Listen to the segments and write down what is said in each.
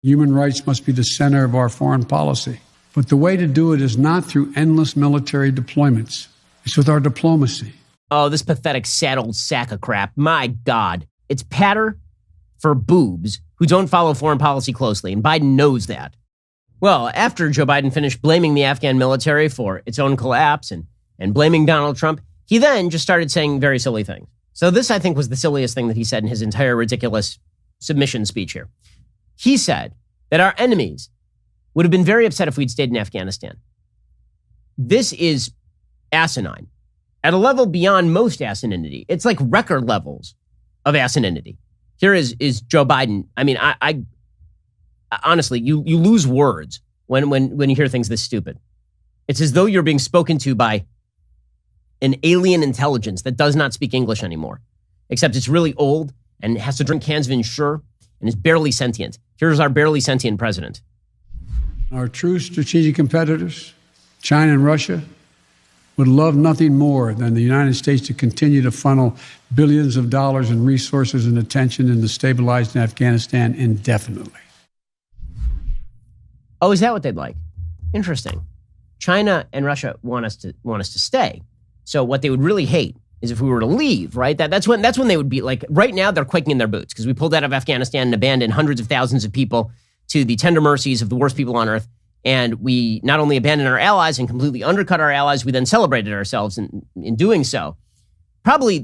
Human rights must be the center of our foreign policy. But the way to do it is not through endless military deployments. It's with our diplomacy. Oh, this pathetic, sad old sack of crap. My God. It's patter for boobs who don't follow foreign policy closely, and Biden knows that. Well, after Joe Biden finished blaming the Afghan military for its own collapse and blaming Donald Trump, he then just started saying very silly things. So this, I think, was the silliest thing that he said in his entire ridiculous submission speech here. He said that our enemies would have been very upset if we'd stayed in Afghanistan. This is asinine at a level beyond most asininity. It's like record levels of asininity. Here is Joe Biden. I mean, I honestly, you lose words when you hear things this stupid. It's as though you're being spoken to by an alien intelligence that does not speak English anymore, except it's really old and has to drink cans of Ensure and is barely sentient. Here's our barely sentient president. Our true strategic competitors, China and Russia, would love nothing more than the United States to continue to funnel billions of dollars in resources and attention into stabilizing Afghanistan indefinitely. Oh, is that what they'd like? Interesting. China and Russia want us to stay. So what they would really hate is if we were to leave, right? That's when they would be like, right now they're quaking in their boots because we pulled out of Afghanistan and abandoned hundreds of thousands of people to the tender mercies of the worst people on earth. And we not only abandoned our allies and completely undercut our allies, we then celebrated ourselves in doing so. Probably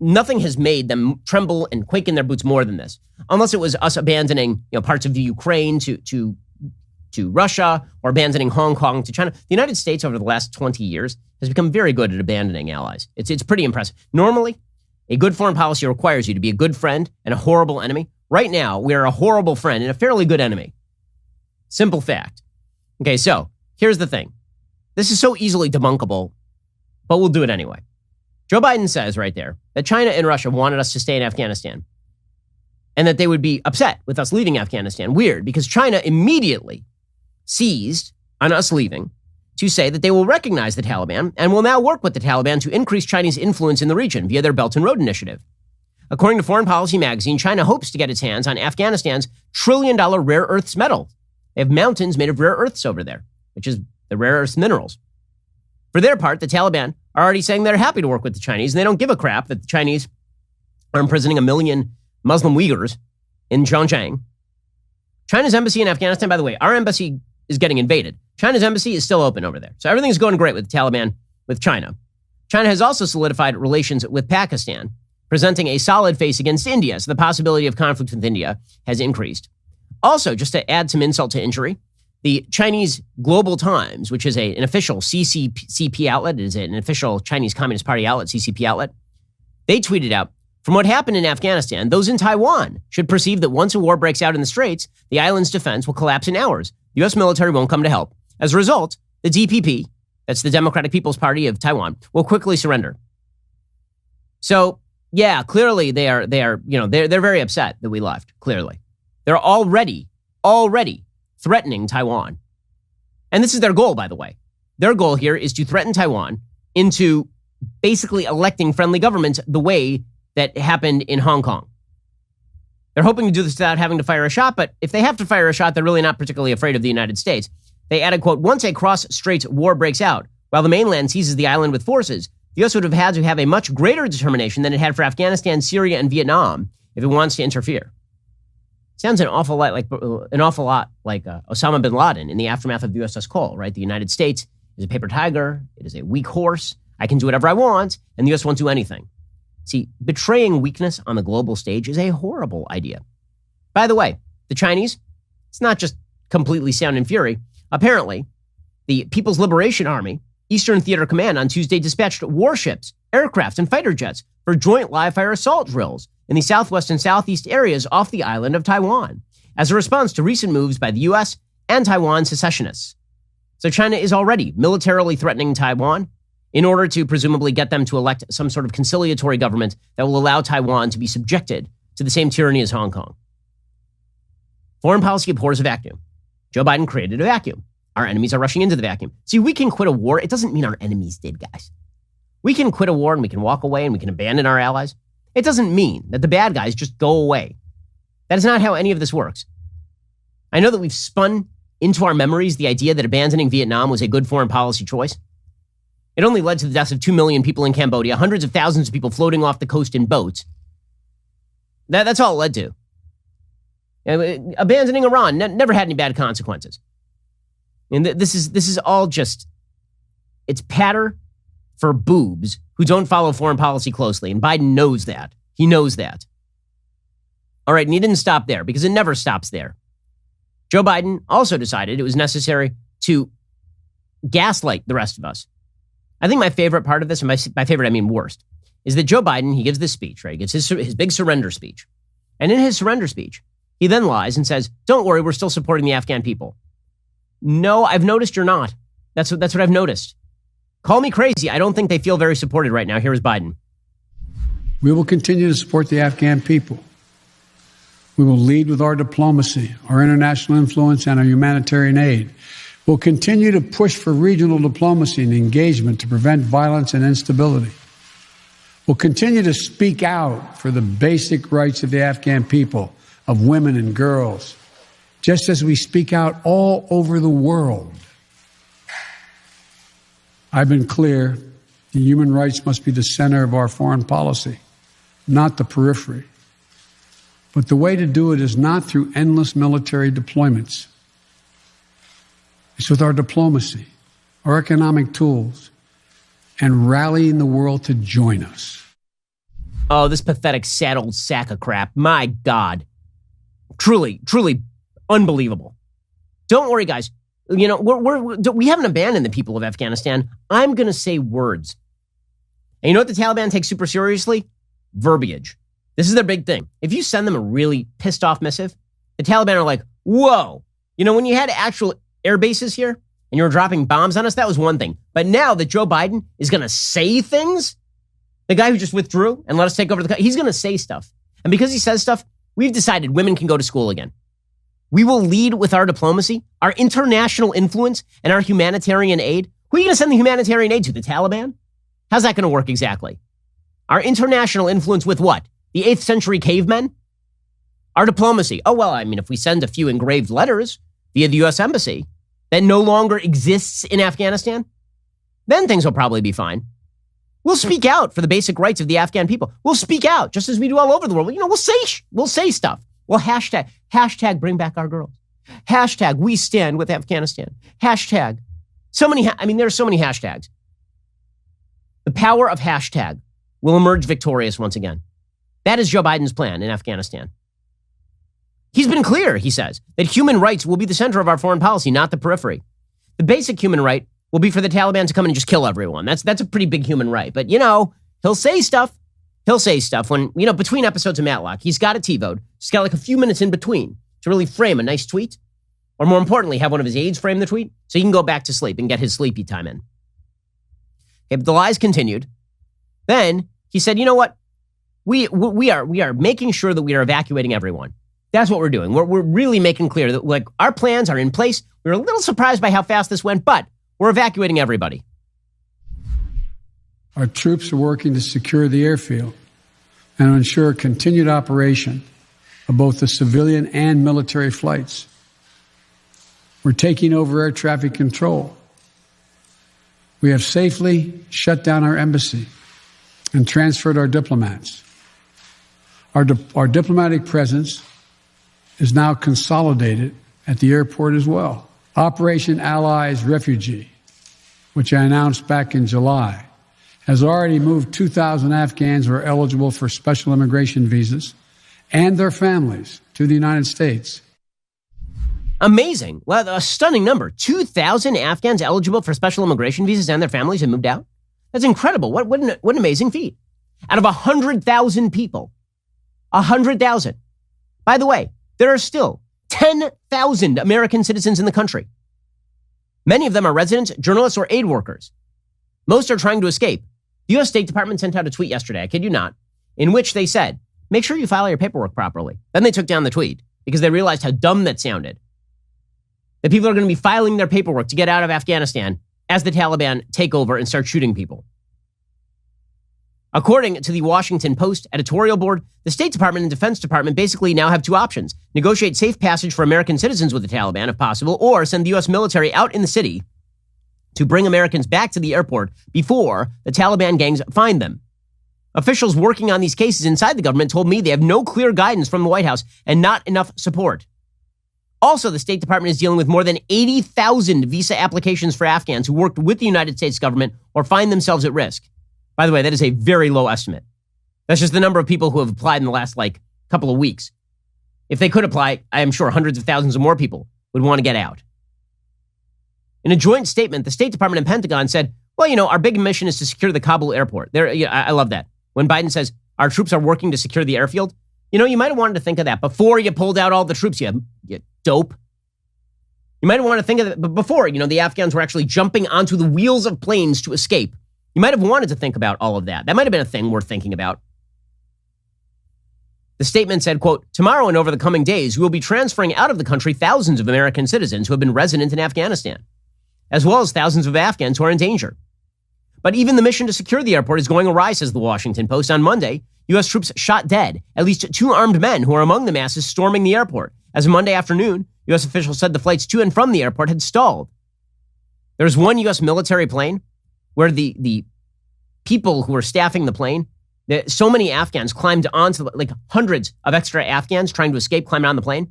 nothing has made them tremble and quake in their boots more than this, unless it was us abandoning parts of the Ukraine to Russia or abandoning Hong Kong to China. The United States over the last 20 years has become very good at abandoning allies. It's pretty impressive. Normally, a good foreign policy requires you to be a good friend and a horrible enemy. Right now, we are a horrible friend and a fairly good enemy. Simple fact. Okay, so here's the thing. This is so easily debunkable, but we'll do it anyway. Joe Biden says right there that China and Russia wanted us to stay in Afghanistan and that they would be upset with us leaving Afghanistan. Weird, because China immediately seized on us leaving to say that they will recognize the Taliban and will now work with the Taliban to increase Chinese influence in the region via their Belt and Road Initiative. According to Foreign Policy magazine, China hopes to get its hands on Afghanistan's $1 trillion rare earths metal. They have mountains made of rare earths over there, which is the rare earth minerals. For their part, the Taliban are already saying they're happy to work with the Chinese, and they don't give a crap that the Chinese are imprisoning 1 million Muslim Uyghurs in Xinjiang. China's embassy in Afghanistan, by the way, our embassy is getting invaded. China's embassy is still open over there. So everything's going great with the Taliban, with China. China has also solidified relations with Pakistan, presenting a solid face against India. So the possibility of conflict with India has increased. Also, just to add some insult to injury, the Chinese Global Times, which is an official CCP outlet, it is an official Chinese Communist Party outlet, CCP outlet, they tweeted out, from what happened in Afghanistan, those in Taiwan should perceive that once a war breaks out in the Straits, the island's defense will collapse in hours. The U.S. military won't come to help. As a result, the DPP, that's the Democratic People's Party of Taiwan, will quickly surrender. So, yeah, clearly they're very upset that we left, clearly. They're already threatening Taiwan. And this is their goal, by the way. Their goal here is to threaten Taiwan into basically electing friendly governments the way that happened in Hong Kong. They're hoping to do this without having to fire a shot, but if they have to fire a shot, they're really not particularly afraid of the United States. They added, quote, once a cross-strait war breaks out, while the mainland seizes the island with forces, the U.S. would have had to have a much greater determination than it had for Afghanistan, Syria, and Vietnam if it wants to interfere. Sounds an awful lot like Osama bin Laden in the aftermath of the USS Cole, right? The United States is a paper tiger. It is a weak horse. I can do whatever I want, and the U.S. won't do anything. See, betraying weakness on the global stage is a horrible idea. By the way, the Chinese, it's not just completely sound and fury. Apparently, the People's Liberation Army, Eastern Theater Command on Tuesday dispatched warships, aircraft, and fighter jets for joint live-fire assault drills in the southwest and southeast areas off the island of Taiwan as a response to recent moves by the U.S. and Taiwan secessionists. So China is already militarily threatening Taiwan in order to presumably get them to elect some sort of conciliatory government that will allow Taiwan to be subjected to the same tyranny as Hong Kong. Foreign policy abhors a vacuum. Joe Biden created a vacuum. Our enemies are rushing into the vacuum. See, we can quit a war. It doesn't mean our enemies did, guys. We can quit a war and we can walk away and we can abandon our allies. It doesn't mean that the bad guys just go away. That is not how any of this works. I know that we've spun into our memories the idea that abandoning Vietnam was a good foreign policy choice. It only led to the deaths of 2 million people in Cambodia, hundreds of thousands of people floating off the coast in boats. That's all it led to. Abandoning Iran never had any bad consequences. And this is all just, it's patter for boobs who don't follow foreign policy closely. And Biden knows that. He knows that. All right, and he didn't stop there because it never stops there. Joe Biden also decided it was necessary to gaslight the rest of us. I think my favorite part of this, and by favorite I mean worst, is that Joe Biden, he gives this speech, right? He gives his big surrender speech. And in his surrender speech, he then lies and says, don't worry, we're still supporting the Afghan people. No, I've noticed you're not. That's what I've noticed. Call me crazy. I don't think they feel very supported right now. Here is Biden. We will continue to support the Afghan people. We will lead with our diplomacy, our international influence, and our humanitarian aid. We'll continue to push for regional diplomacy and engagement to prevent violence and instability. We'll continue to speak out for the basic rights of the Afghan people, of women and girls, just as we speak out all over the world. I've been clear, the human rights must be the center of our foreign policy, not the periphery. But the way to do it is not through endless military deployments. It's with our diplomacy, our economic tools, and rallying the world to join us. Oh, this pathetic, sad old sack of crap. My God. Truly, truly unbelievable. Don't worry, guys. You know, we haven't abandoned the people of Afghanistan. I'm going to say words. And you know what the Taliban takes super seriously? Verbiage. This is their big thing. If you send them a really pissed off missive, the Taliban are like, whoa. You know, when you had actual air bases here and you were dropping bombs on us, that was one thing. But now that Joe Biden is going to say things, the guy who just withdrew and let us take over the country, he's going to say stuff. And because he says stuff, we've decided women can go to school again. We will lead with our diplomacy, our international influence, and our humanitarian aid. Who are you going to send the humanitarian aid to? The Taliban? How's that going to work exactly? Our international influence with what? The 8th century cavemen? Our diplomacy. Oh, well, I mean, if we send a few engraved letters via the U.S. Embassy that no longer exists in Afghanistan, then things will probably be fine. We'll speak out for the basic rights of the Afghan people. We'll speak out just as we do all over the world. You know, we'll say stuff. Well, hashtag bring back our girls. Hashtag we stand with Afghanistan. Hashtag. There are so many hashtags. The power of hashtag will emerge victorious once again. That is Joe Biden's plan in Afghanistan. He's been clear, he says, that human rights will be the center of our foreign policy, not the periphery. The basic human right will be for the Taliban to come in and just kill everyone. That's a pretty big human right. But, you know, he'll say stuff. He'll say stuff when, you know, between episodes of Matlock, he's got a TiVoed. He's got like a few minutes in between to really frame a nice tweet. Or more importantly, have one of his aides frame the tweet so he can go back to sleep and get his sleepy time in. Okay, but the lies continued. Then he said, you know what? We are making sure that we are evacuating everyone. That's what we're doing. We're really making clear that like our plans are in place. We were a little surprised by how fast this went, but we're evacuating everybody. Our troops are working to secure the airfield and to ensure continued operation of both the civilian and military flights. We're taking over air traffic control. We have safely shut down our embassy and transferred our diplomats. Our diplomatic presence is now consolidated at the airport as well. Operation Allies Refugee, which I announced back in July, has already moved 2,000 Afghans who are eligible for special immigration visas and their families to the United States. Amazing. Well, a stunning number. 2,000 Afghans eligible for special immigration visas and their families have moved out. That's incredible. What an amazing feat. Out of 100,000 people. 100,000. By the way, there are still 10,000 American citizens in the country. Many of them are residents, journalists, or aid workers. Most are trying to escape. The U.S. State Department sent out a tweet yesterday, I kid you not, in which they said, make sure you file your paperwork properly. Then they took down the tweet because they realized how dumb that sounded. That people are going to be filing their paperwork to get out of Afghanistan as the Taliban take over and start shooting people. According to the Washington Post editorial board, the State Department and Defense Department basically now have two options: negotiate safe passage for American citizens with the Taliban, if possible, or send the U.S. military out in the city to bring Americans back to the airport before the Taliban gangs find them. Officials working on these cases inside the government told me they have no clear guidance from the White House and not enough support. Also, the State Department is dealing with more than 80,000 visa applications for Afghans who worked with the United States government or find themselves at risk. By the way, that is a very low estimate. That's just the number of people who have applied in the last, couple of weeks. If they could apply, I am sure hundreds of thousands of more people would want to get out. In a joint statement, the State Department and Pentagon said, well, our big mission is to secure the Kabul airport. I love that. When Biden says our troops are working to secure the airfield, you might have wanted to think of that before you pulled out all the troops, you dope. You might have wanted to think of it before, the Afghans were actually jumping onto the wheels of planes to escape. You might have wanted to think about all of that. That might have been a thing worth thinking about. The statement said, quote, tomorrow and over the coming days, we will be transferring out of the country thousands of American citizens who have been resident in Afghanistan, as well as thousands of Afghans who are in danger. But even the mission to secure the airport is going awry, says the Washington Post. On Monday, U.S. troops shot dead at least two armed men who are among the masses storming the airport. As of Monday afternoon, U.S. officials said the flights to and from the airport had stalled. There's one U.S. military plane where the people who were staffing the plane, so many Afghans climbed onto, hundreds of extra Afghans trying to escape, climbed on the plane.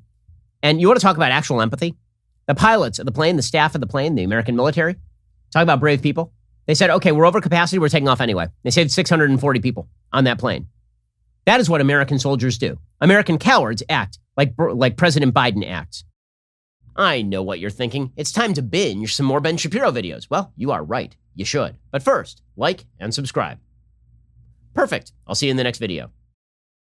And you want to talk about actual empathy? The pilots of the plane, the staff of the plane, the American military, talk about brave people. They said, okay, we're over capacity, we're taking off anyway. They saved 640 people on that plane. That is what American soldiers do. American cowards act like President Biden acts. I know what you're thinking. It's time to binge some more Ben Shapiro videos. Well, you are right. You should. But first, like and subscribe. Perfect. I'll see you in the next video.